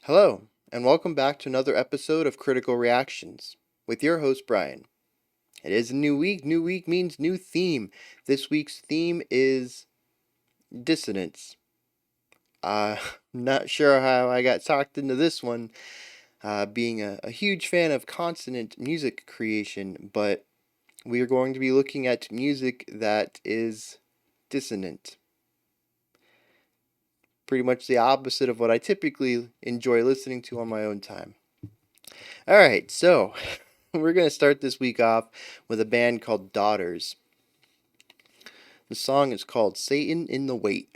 Hello, and welcome back to another episode of Critical Reactions with your host, Bryan. It is a new week. New week means new theme. This week's theme is dissonance. Not sure how I got talked into this one, being a huge fan of consonant music creation, but we are going to be looking at music that is dissonant. Pretty much the opposite of what I typically enjoy listening to on my own time. Alright, so we're going to start this week off with a band called Daughters. The song is called Satan in the Wait.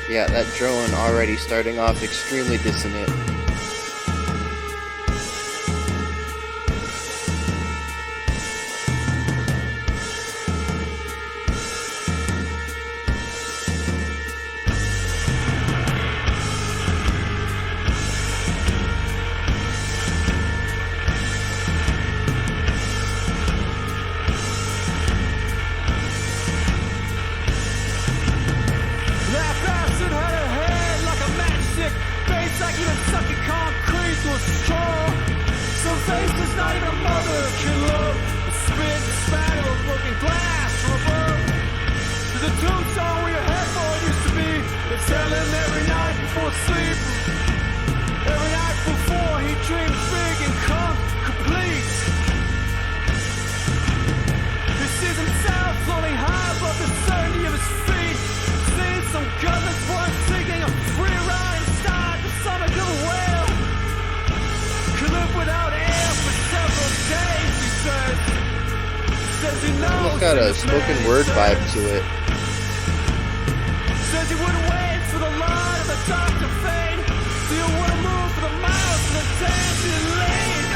Yeah, that drone already starting off extremely dissonant. It's got a spoken word vibe to it. Says he wouldn't wait for the light of the dark to fade. Still wouldn't move for the miles of the dancing lane.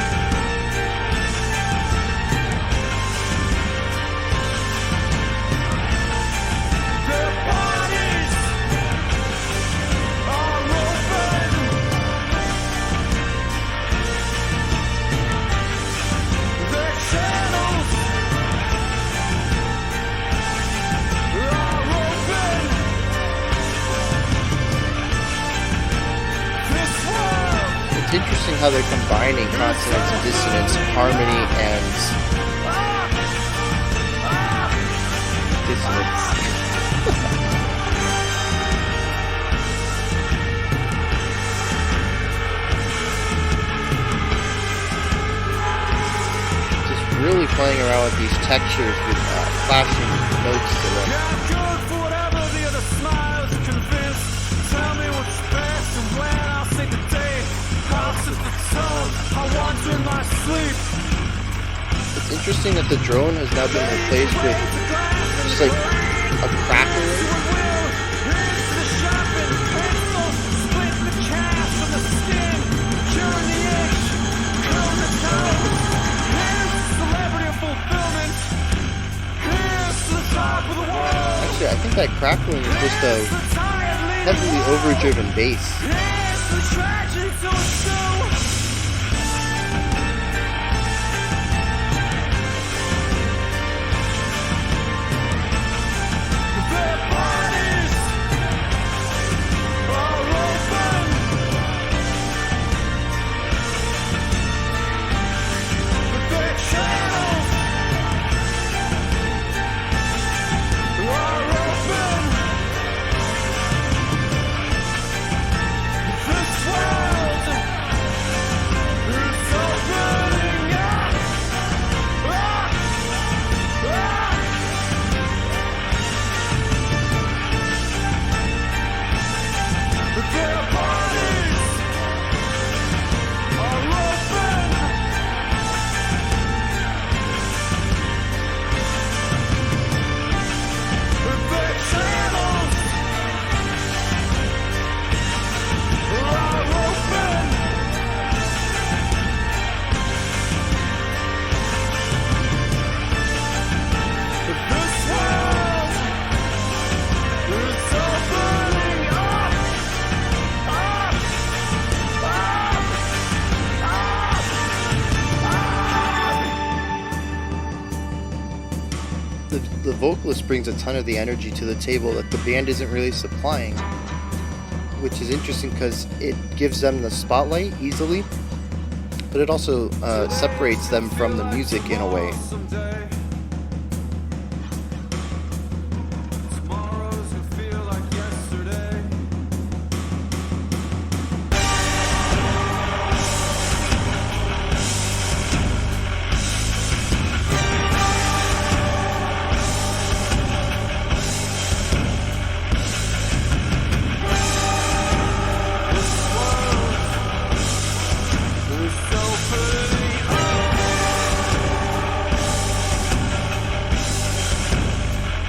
Their bodies are open. Their channels It's interesting how they're combining consonants and dissonance, harmony and dissonance. Just really playing around with these textures with flashing notes to them. It's interesting that the drone has now been replaced with just like a crackling. Actually, I think that crackling is just a heavily overdriven bass. This world vocalist brings a ton of the energy to the table that the band isn't really supplying, which is interesting because it gives them the spotlight easily, but it also separates them from the music in a way.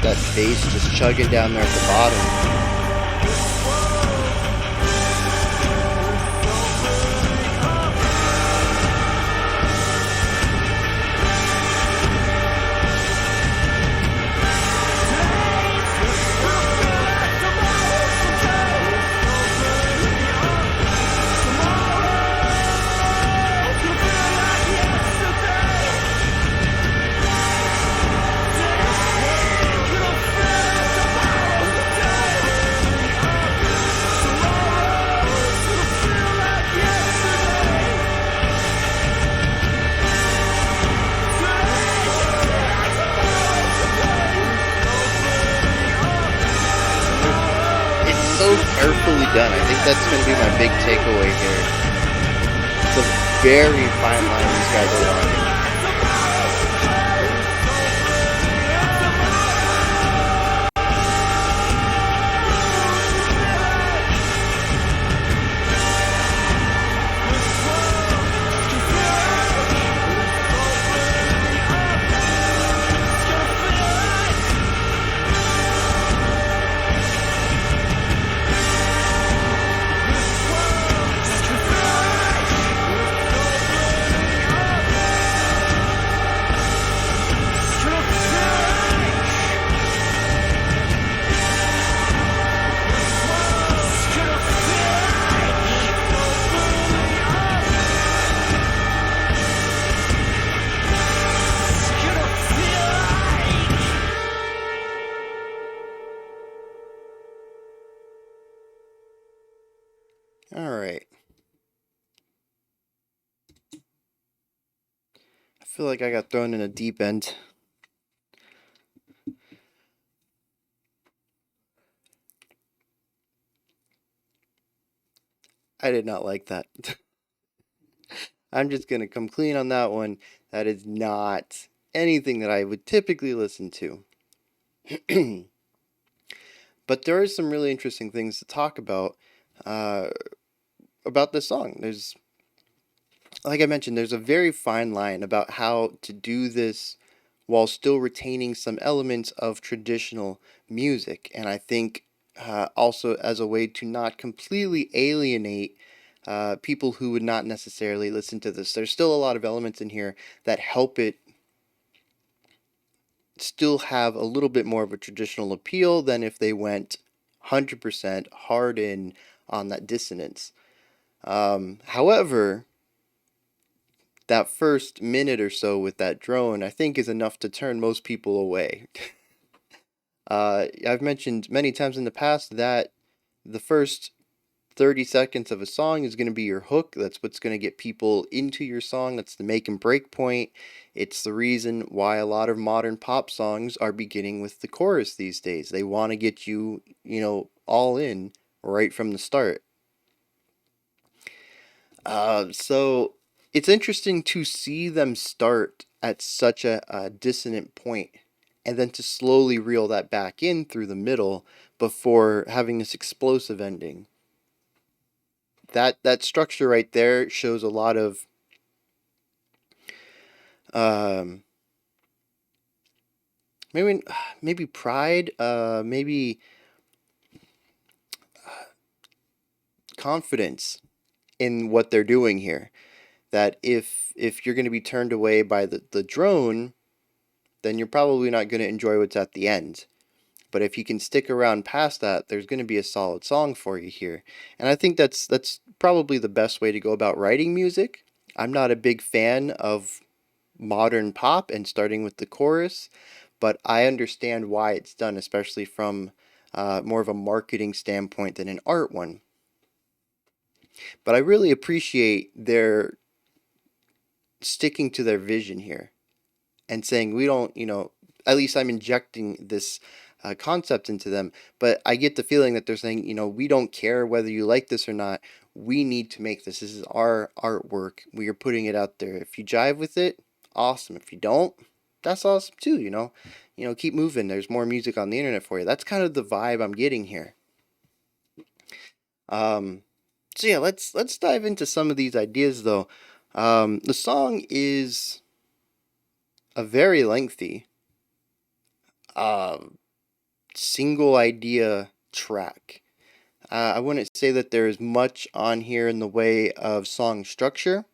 That bass just chugging down there at the bottom. So carefully done. I think that's going to be my big takeaway here. It's a very fine line these guys are walking. All right. I feel like I got thrown in a deep end. I did not like that. I'm just going to come clean on that one. That is not anything that I would typically listen to. But there are some really interesting things to talk uh, about this song. There's, like I mentioned, there's a very fine line about how to do this while still retaining some elements of traditional music. And I think also as a way to not completely alienate people who would not necessarily listen to this. There's still a lot of elements in here that help it still have a little bit more of a traditional appeal than if they went 100% hard in on that dissonance. However, that first minute or so with that drone, I think, is enough to turn most people away. I've mentioned many times in the past that the first 30 seconds of a song is going to be your hook. That's what's going to get people into your song. That's the make and break point. It's the reason why a lot of modern pop songs are beginning with the chorus these days. They want to get you, all in right from the start. So it's interesting to see them start at such a dissonant point and then to slowly reel that back in through the middle before having this explosive ending. That structure right there shows a lot of um, maybe pride, maybe confidence in what they're doing here. That if you're going to be turned away by the drone, then you're probably not going to enjoy what's at the end. But if you can stick around past that, there's going to be a solid song for you here. And I think that's probably the best way to go about writing music. I'm not a big fan of modern pop and starting with the chorus, but I understand why it's done, especially from more of a marketing standpoint than an art one. But I really appreciate their sticking to their vision here and saying, we don't, at least I'm injecting this concept into them, but I get the feeling that they're saying, we don't care whether you like this or not. We need to make this. This is our artwork. We are putting it out there. If you jive with it, awesome. If you don't, that's awesome too, keep moving. There's more music on the internet for you. That's kind of the vibe I'm getting here. Um, so yeah, let's dive into some of these ideas though. The song is a very lengthy uh, single idea track. I wouldn't say that there is much on here in the way of song structure.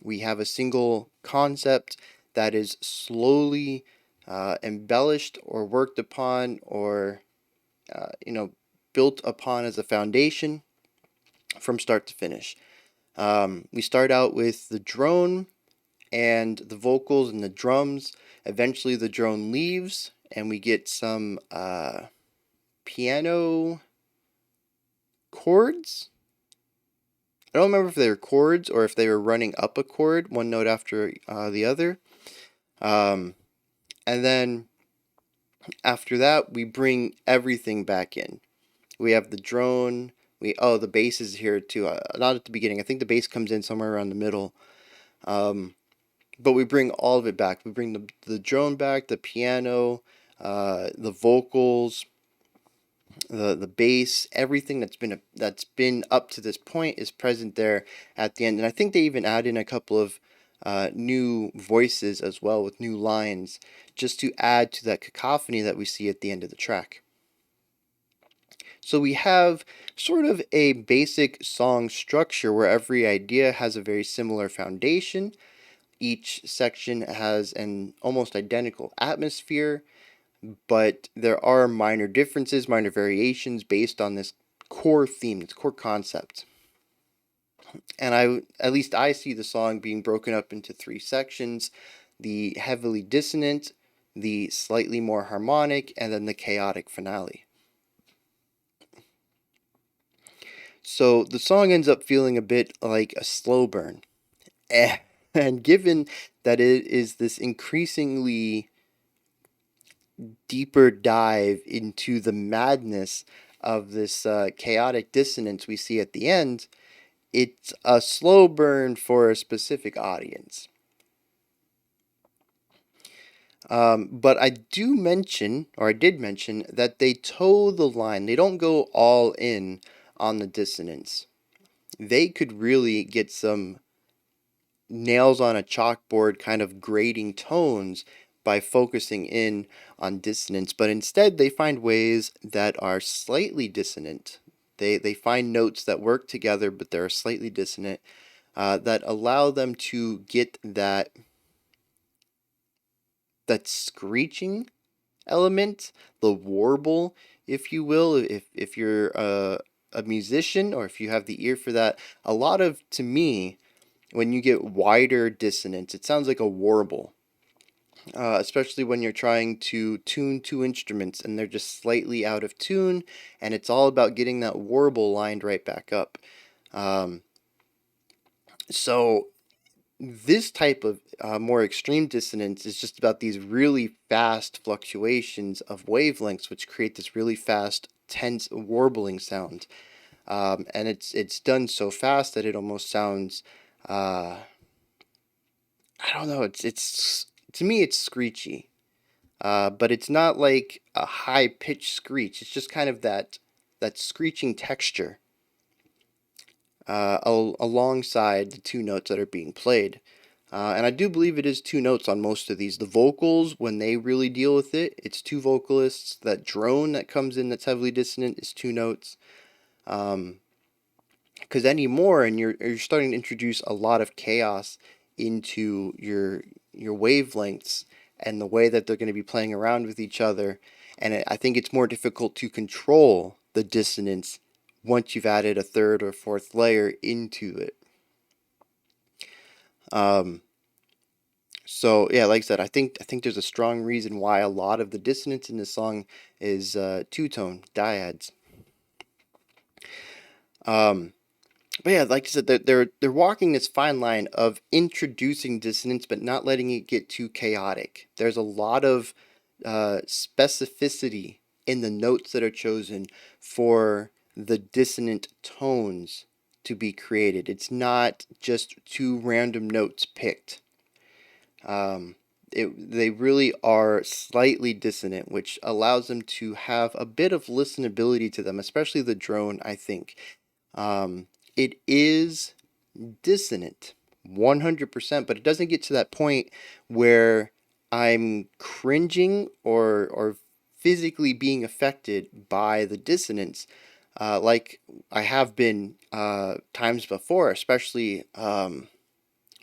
We have a single concept that is slowly embellished or worked upon or, uh, you know, built upon as a foundation from start to finish. We start out with the drone and the vocals and the drums. Eventually, the drone leaves, and we get some piano chords. I don't remember if they were chords or if they were running up a chord, one note after the other. Um, and then after that, we bring everything back in. We have the drone. The bass is here too. Not at the beginning. I think the bass comes in somewhere around the middle. Um, but we bring all of it back. We bring the drone back, the piano, the vocals, the bass, everything that's been up to this point is present there at the end. And I think they even add in a couple of new voices as well with new lines just to add to that cacophony that we see at the end of the track. So we have sort of a basic song structure where every idea has a very similar foundation. Each section has an almost identical atmosphere, but there are minor differences, minor variations based on this core theme, this core concept. And at least I see the song being broken up into three sections: the heavily dissonant, the slightly more harmonic, and then the chaotic finale. So the song ends up feeling a bit like a slow burn. And given that it is this increasingly deeper dive into the madness of this chaotic dissonance we see at the end, it's a slow burn for a specific audience. But I did mention, that they toe the line. They don't go all in on the dissonance. They could really get some nails on a chalkboard kind of grading tones by focusing in on dissonance, but instead they find ways that are slightly dissonant. They find notes that work together, but they're slightly dissonant, that allow them to get that screeching element, the warble, if you will, if you're a musician or if you have the ear for that. A lot of, to me, when you get wider dissonance, it sounds like a warble. Especially when you're trying to tune two instruments and they're just slightly out of tune, and it's all about getting that warble lined right back up. Um, so this type of more extreme dissonance is just about these really fast fluctuations of wavelengths, which create this really fast, tense warbling sound. And it's done so fast that it almost sounds, I don't know. It's to me it's screechy, but it's not like a high pitched screech. It's just kind of that screeching texture alongside the two notes that are being played. And I do believe it is two notes on most of these. The vocals, when they really deal with it, it's two vocalists. That drone that comes in that's heavily dissonant is two notes. Because anymore, and you're starting to introduce a lot of chaos into your wavelengths and the way that they're going to be playing around with each other. And I think it's more difficult to control the dissonance once you've added a third or fourth layer into it. Um, So yeah, like I said, I think there's a strong reason why a lot of the dissonance in this song is two-tone dyads. Um, but yeah, like I said, they're walking this fine line of introducing dissonance, but not letting it get too chaotic. There's a lot of specificity in the notes that are chosen for the dissonant tones to be created. It's not just two random notes picked. Um, they really are slightly dissonant, which allows them to have a bit of listenability to them, especially the drone, I think. It is dissonant 100%, but it doesn't get to that point where I'm cringing or physically being affected by the dissonance, like I have been times before, especially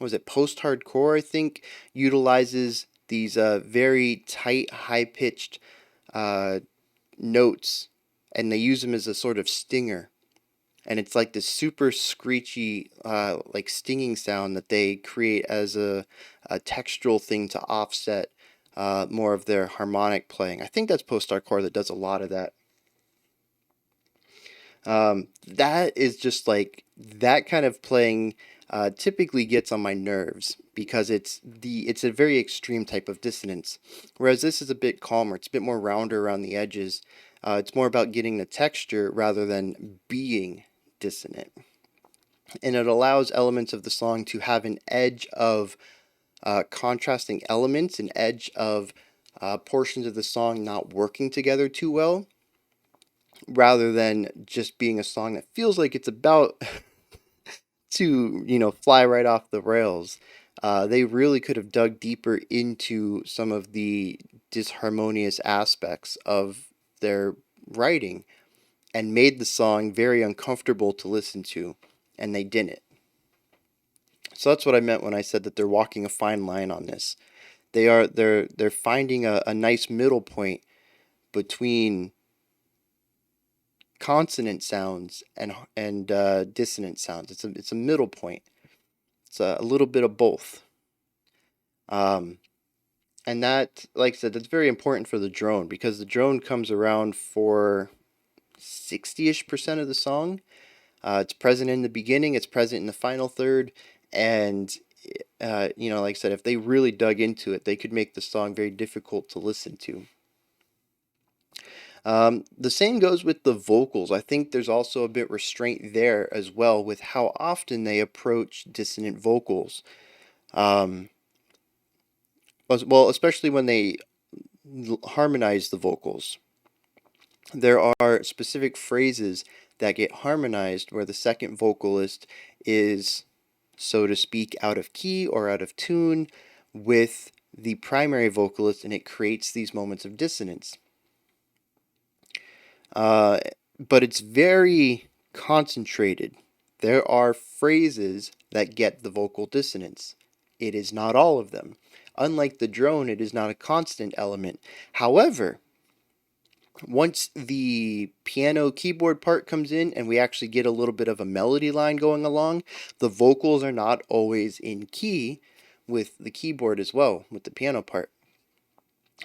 was it post-hardcore, I think, utilizes these very tight, high-pitched uh, notes, and they use them as a sort of stinger. And it's like this super screechy, like stinging sound that they create as a textural thing to offset more of their harmonic playing. I think that's post-hardcore that does a lot of that. That is just like that kind of playing typically gets on my nerves because it's a very extreme type of dissonance, whereas this is a bit calmer. It's a bit more rounder around the edges. It's more about getting the texture rather than being dissonant, and it allows elements of the song to have an edge of contrasting elements, an edge of portions of the song not working together too well, rather than just being a song that feels like it's about to, fly right off the rails. They really could have dug deeper into some of the disharmonious aspects of their writing and made the song very uncomfortable to listen to, and they didn't. So that's what I meant when I said that they're walking a fine line on this. They're finding a nice middle point between consonant sounds and dissonant sounds. It's a middle point. It's a little bit of both. Um, and that, like I said, that's very important for the drone because the drone comes around for 60-ish% of the song. It's present in the beginning. It's present in the final third, and like I said, if they really dug into it, they could make the song very difficult to listen to. The same goes with the vocals. I think there's also a bit restraint there as well with how often they approach dissonant vocals. Um, well, especially when they harmonize the vocals. There are specific phrases that get harmonized where the second vocalist is, so to speak, out of key or out of tune with the primary vocalist, and it creates these moments of dissonance. But it's very concentrated. There are phrases that get the vocal dissonance. It is not all of them. Unlike the drone, it is not a constant element. However, once the piano keyboard part comes in and we actually get a little bit of a melody line going along, the vocals are not always in key with the keyboard as well, with the piano part.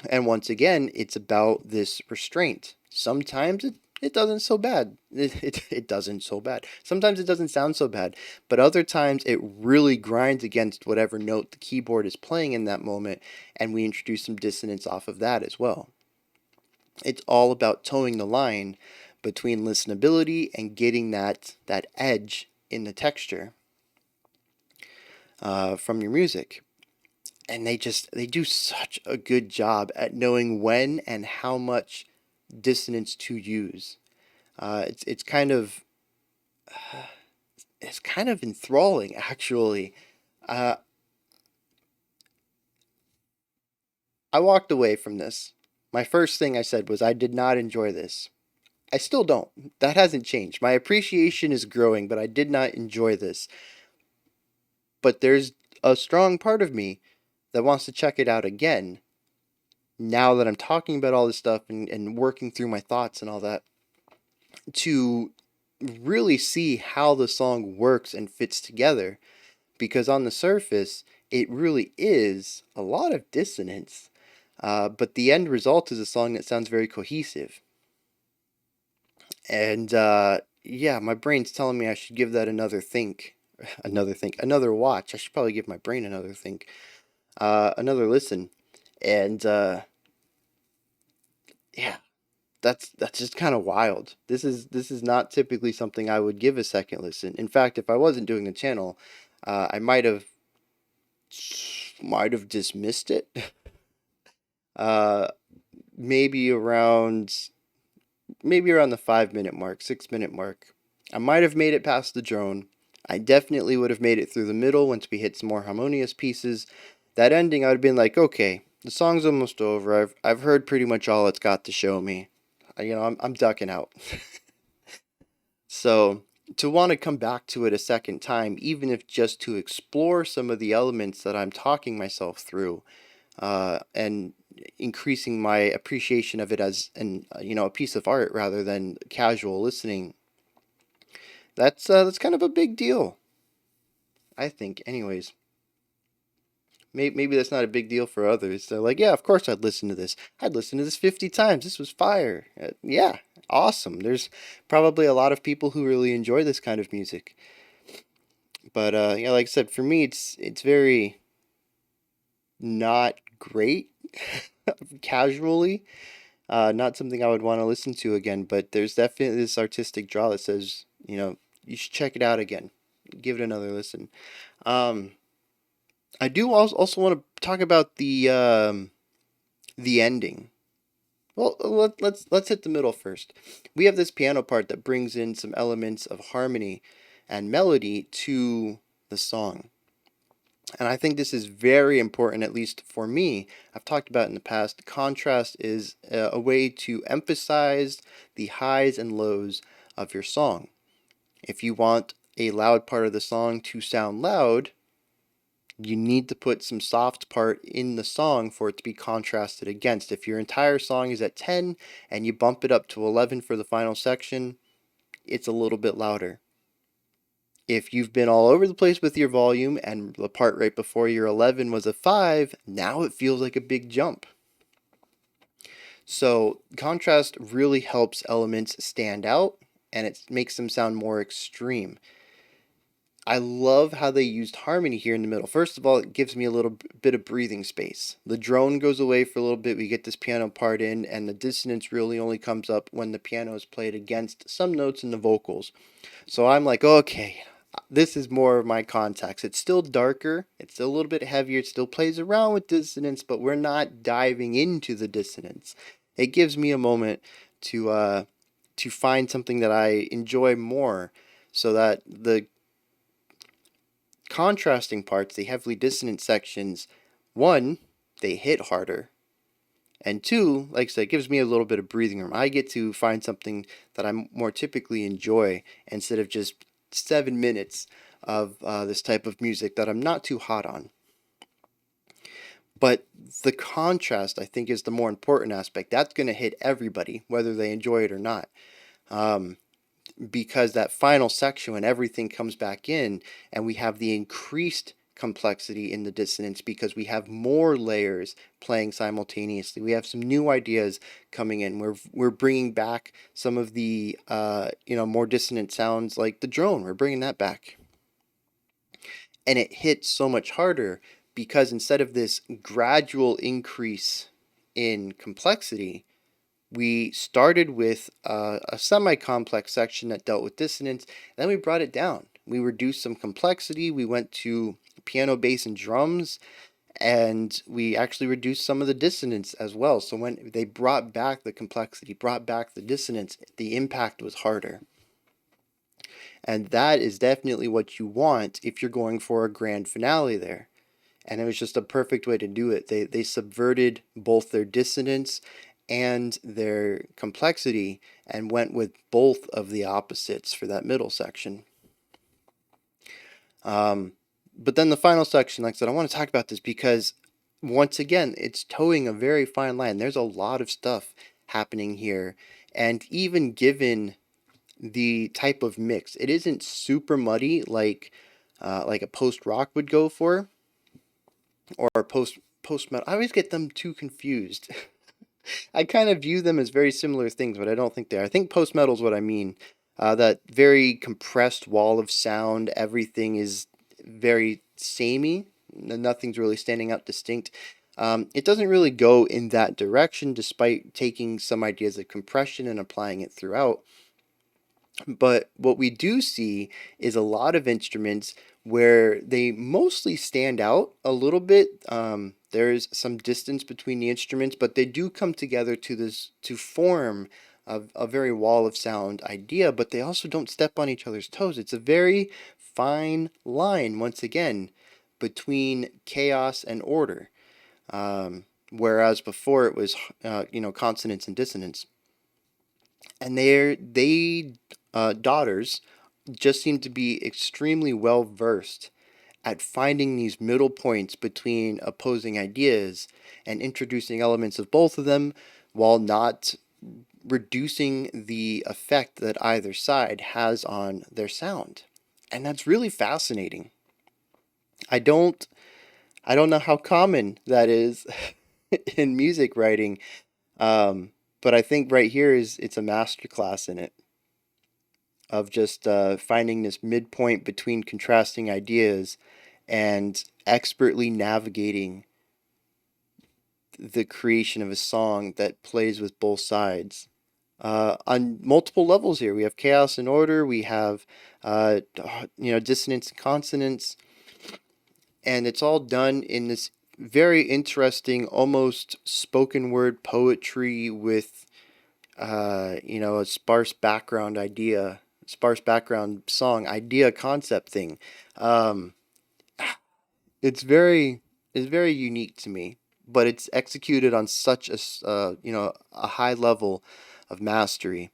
And once again, it's about this restraint. Sometimes it doesn't so bad. It doesn't so bad. Sometimes it doesn't sound so bad, but other times it really grinds against whatever note the keyboard is playing in that moment, and we introduce some dissonance off of that as well. It's all about towing the line between listenability and getting that edge in the texture from your music. And they do such a good job at knowing when and how much dissonance to use. It's kind of enthralling actually. Uh, I walked away from this. My first thing I said was I did not enjoy this. I still don't. That hasn't changed. My appreciation is growing, but I did not enjoy this. But there's a strong part of me that wants to check it out again now that I'm talking about all this stuff and working through my thoughts and all that to really see how the song works and fits together. Because on the surface, it really is a lot of dissonance, but the end result is a song that sounds very cohesive. And yeah, my brain's telling me I should give that another think, another watch. I should probably give my brain another think, another listen. And yeah, that's just kind of wild. This is not typically something I would give a second listen. In fact, if I wasn't doing the channel, I might have dismissed it. Uh, maybe around the 5 minute mark, 6 minute mark. I might have made it past the drone. I definitely would have made it through the middle once we hit some more harmonious pieces. That ending, I would have been like, okay, the song's almost over. I've heard pretty much all it's got to show me. I'm ducking out. So to want to come back to it a second time, even if just to explore some of the elements that I'm talking myself through, and increasing my appreciation of it as a piece of art rather than casual listening. That's kind of a big deal, I think. Anyways, maybe that's not a big deal for others. They're like, yeah, of course I'd listen to this. I'd listen to this 50 times. This was fire. Yeah, awesome. There's probably a lot of people who really enjoy this kind of music. But yeah, like I said, for me, it's very not great casually. Not something I would want to listen to again, but there's definitely this artistic draw that says, you should check it out again. Give it another listen. Um, I do also want to talk about the ending. Well, let's hit the middle first. We have this piano part that brings in some elements of harmony and melody to the song. And I think this is very important, at least for me. I've talked about it in the past. Contrast is a way to emphasize the highs and lows of your song. If you want a loud part of the song to sound loud, you need to put some soft part in the song for it to be contrasted against. If your entire song is at 10 and you bump it up to 11 for the final section, it's a little bit louder. If you've been all over the place with your volume and the part right before your 11 was a 5, now it feels like a big jump. So contrast really helps elements stand out and it makes them sound more extreme. I love how they used harmony here in the middle. First of all, it gives me a little bit of breathing space. The drone goes away for a little bit, we get this piano part in, and the dissonance really only comes up when the piano is played against some notes in the vocals. So I'm like, okay, this is more of my context. It's still darker, it's still a little bit heavier, it still plays around with dissonance, but we're not diving into the dissonance. It gives me a moment to find something that I enjoy more, so that the contrasting parts, the heavily dissonant sections, one, they hit harder. And two, like I said, it gives me a little bit of breathing room. I get to find something that I more typically enjoy instead of just 7 minutes of this type of music that I'm not too hot on. But the contrast, I think, is the more important aspect. That's going to hit everybody, whether they enjoy it or not. Because that final section, when everything comes back in and we have the increased complexity in the dissonance because we have more layers playing simultaneously. We have some new ideas coming in. We're bringing back some of the more dissonant sounds like the drone. We're bringing that back, and it hits so much harder because instead of this gradual increase in complexity, we started with a semi-complex section that dealt with dissonance, then we brought it down. We reduced some complexity, we went to piano, bass, and drums, and we actually reduced some of the dissonance as well. So when they brought back the complexity, brought back the dissonance, the impact was harder. And that is definitely what you want if you're going for a grand finale there. And it was just a perfect way to do it. They subverted both their dissonance and their complexity and went with both of the opposites for that middle section. But then the final section, like I said, I want to talk about this because once again, it's towing a very fine line. There's a lot of stuff happening here. And even given the type of mix, it isn't super muddy like a post rock would go for. or post metal. I always get them too confused. I kind of view them as very similar things, but I don't think they are. I think post metal is what I mean. That very compressed wall of sound. Everything is very samey. Nothing's really standing out distinct. It doesn't really go in that direction, despite taking some ideas of compression and applying it throughout. But what we do see is a lot of instruments where they mostly stand out a little bit. There's some distance between the instruments, but they do come together to form a very wall of sound idea. But they also don't step on each other's toes. It's a very fine line, once again, between chaos and order. Whereas before it was, consonance and dissonance, and they daughters just seem to be extremely well versed at finding these middle points between opposing ideas and introducing elements of both of them while not reducing the effect that either side has on their sound. And that's really fascinating. I don't I don't know how common that is in music writing, but I think right here it's a masterclass in it, of just finding this midpoint between contrasting ideas and expertly navigating the creation of a song that plays with both sides. On multiple levels here, we have chaos and order, we have dissonance and consonance, and it's all done in this very interesting, almost spoken word poetry with a sparse background song idea concept thing. Um, it's very unique to me, but it's executed on such a high level of mastery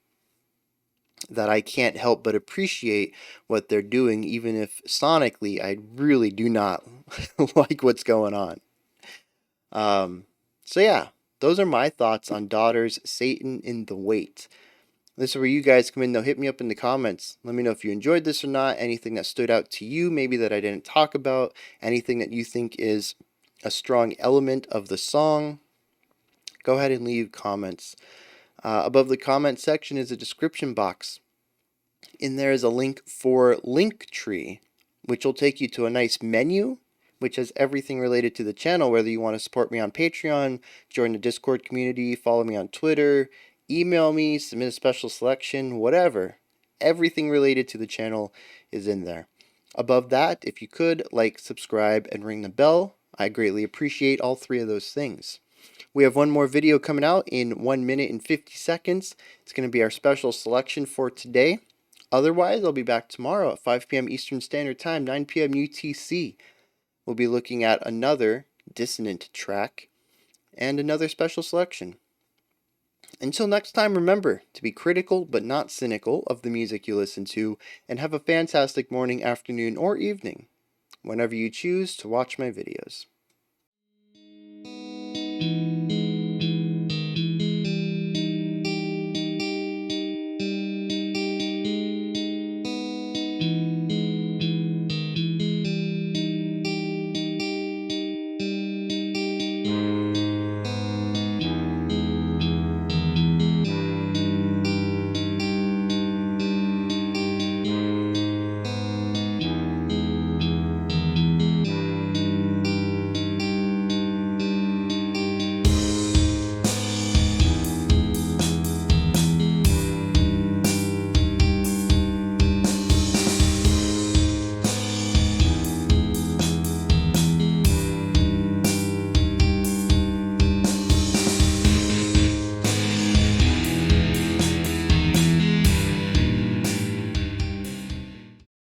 that I can't help but appreciate what they're doing, even if sonically I really do not like what's going on. Um, so yeah, those are my thoughts on Daughters, Satan in the Wait. This is where you guys come in, though. Hit me up in the comments. Let me know if you enjoyed this or not, anything that stood out to you, maybe that I didn't talk about, anything that you think is a strong element of the song. Go ahead and leave comments. Above the comment section is a description box. In there is a link for Linktree, which will take you to a nice menu which has everything related to the channel, whether you want to support me on Patreon, join the Discord community, follow me on Twitter, email me, submit a special selection, whatever. Everything related to the channel is in there. Above that, if you could, like, subscribe, and ring the bell, I greatly appreciate all three of those things. We have one more video coming out in 1 minute and 50 seconds. It's going to be our special selection for today. Otherwise, I'll be back tomorrow at 5 p.m. Eastern Standard Time, 9 p.m. UTC. We'll be looking at another dissonant track and another special selection. Until next time, remember to be critical but not cynical of the music you listen to, and have a fantastic morning, afternoon, or evening whenever you choose to watch my videos.